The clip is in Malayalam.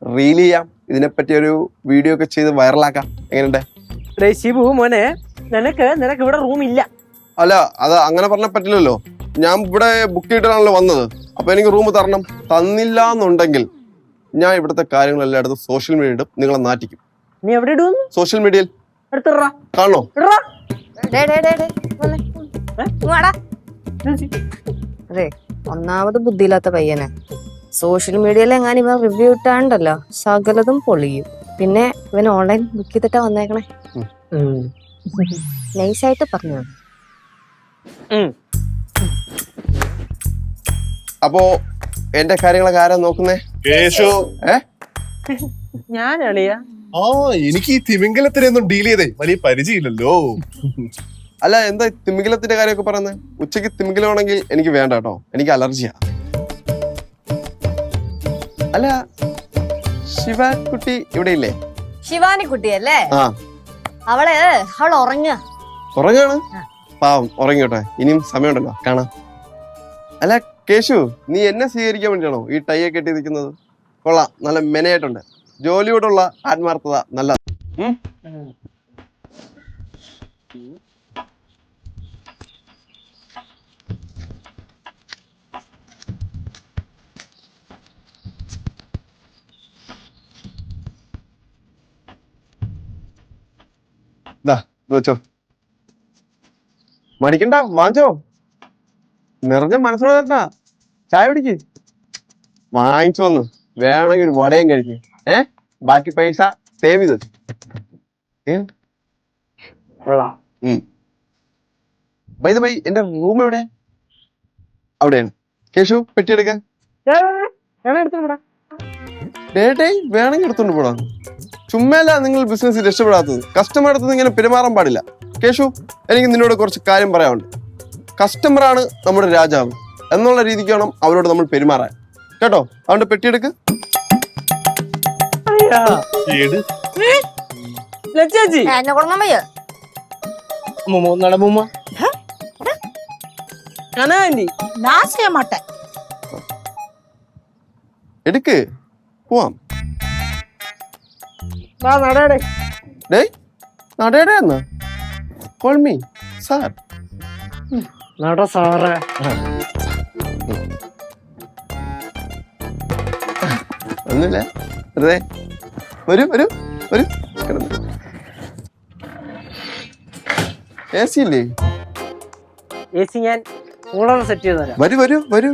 റീൽ ചെയ്യാം, ഇതിനെപ്പറ്റി ഒരു വീഡിയോ ഒക്കെ ചെയ്ത് വൈറലാക്കാം. എങ്ങനെയുണ്ട്? ശിവു മോനെ, നിനക്ക് ഇവിടെ റൂം ഇല്ല. അല്ല, അത് അങ്ങനെ പറഞ്ഞാൽ പറ്റില്ലല്ലോ. ഞാൻ ഇവിടെ ബുക്ക് ചെയ്തിട്ടാണല്ലോ വന്നത്. അപ്പൊ എനിക്ക് റൂം തരണം. തന്നില്ല എന്നുണ്ടെങ്കിൽ ഞാൻ ഇവിടുത്തെ കാര്യങ്ങളെല്ലാം എടുത്ത് സോഷ്യൽ മീഡിയ ഇടും, നിങ്ങളെ നാറ്റിക്കും. നീ എവിടെ ഇടും? സോഷ്യൽ മീഡിയയിൽ കാണണോ? അതെ, ഒന്നാമത് ബുദ്ധിയില്ലാത്ത പയ്യനെ. സോഷ്യൽ മീഡിയയിൽ എങ്ങാനും ഇവൻ റിവ്യൂ ഇട്ടാണ്ടല്ലോ സകലതും പൊളിയും. പിന്നെ ഇവൻ ഓൺലൈൻ ബുക്ക് ചെയ്തിട്ടാ വന്നേക്കണേ. നൈസായിട്ട് പറഞ്ഞു. അപ്പോ എന്റെ കാര്യങ്ങളൊക്കെ ആരാ നോക്കുന്നേ? ഞാനളിയാ. എനിക്ക് ഈ തിമിംഗലത്തിനൊന്നും ഡീൽ ചെയ്തേ വലിയ പരിചയമില്ലല്ലോ. അല്ല, എന്താ തിമിംഗലത്തിന്റെ കാര്യമൊക്കെ പറയുന്നത്? ഉച്ചക്ക് തിമിംഗലമാണെങ്കിൽ എനിക്ക് വേണ്ട കേട്ടോ, എനിക്ക് അലർജിയാ. അല്ല, ശിവക്കുട്ടി ഇവിടെ ഇല്ലേ? ശിവാനി കുട്ടിയല്ലേ? അവള് ഉറങ്ങാണ്. പാവം, ഉറങ്ങിയോട്ടെ, ഇനിയും സമയമുണ്ടല്ലോ, കാണാം. അല്ല കേശു, നീ എന്നെ സ്വീകരിക്കാൻ വേണ്ടിയാണോ ഈ ടൈ ഒക്കെ കെട്ടി നിൽക്കുന്നത്? കൊള്ളാം, നല്ല മെനയായിട്ടുണ്ട്. ജോലിയോടുള്ള ആത്മാർത്ഥത നല്ല. വെച്ചോ, മടിക്കണ്ട, വാങ്ങിച്ചോ. നിറഞ്ഞ മനസ്സിലാ. ചായ പിടിക്ക്, വാങ്ങിച്ചോന്ന്. വേണമെങ്കിൽ ഒരു വടയും കഴിക്കും. ബാക്കി പൈസ സേവ് ചെയ്ത്. എന്റെ റൂം എവിടെ? അവിടെയാണ്. കേശു, പെട്ടിയെടുക്കാൻ വേണമെങ്കിൽ എടുത്തോണ്ട് പോടാ. ചുമ്മാല്ല നിങ്ങൾ ബിസിനസ് രക്ഷപ്പെടാത്തത്. കസ്റ്റമർ അടുത്ത് ഇങ്ങനെ പെരുമാറാൻ പാടില്ല. കേശു, എനിക്ക് നിന്നോട് കുറച്ച് കാര്യം പറയാനുണ്ട്. കസ്റ്റമറാണ് നമ്മുടെ രാജാവ് എന്നുള്ള രീതിക്ക് വേണം അവരോട് നമ്മൾ പെരുമാറാൻ, കേട്ടോ? അതുകൊണ്ട് പെട്ടിയെടുക്ക്. എടുക്ക്, പോവാം. നടേടെന്ന് കോൾ മീ സാർ. ഒന്നുമില്ല, വെറുതെ വരൂ വരൂ വരൂ. AC ഞാൻ കൂളർ സെറ്റ് ചെയ്ത് തരാം. വരൂ വരൂ വരൂ.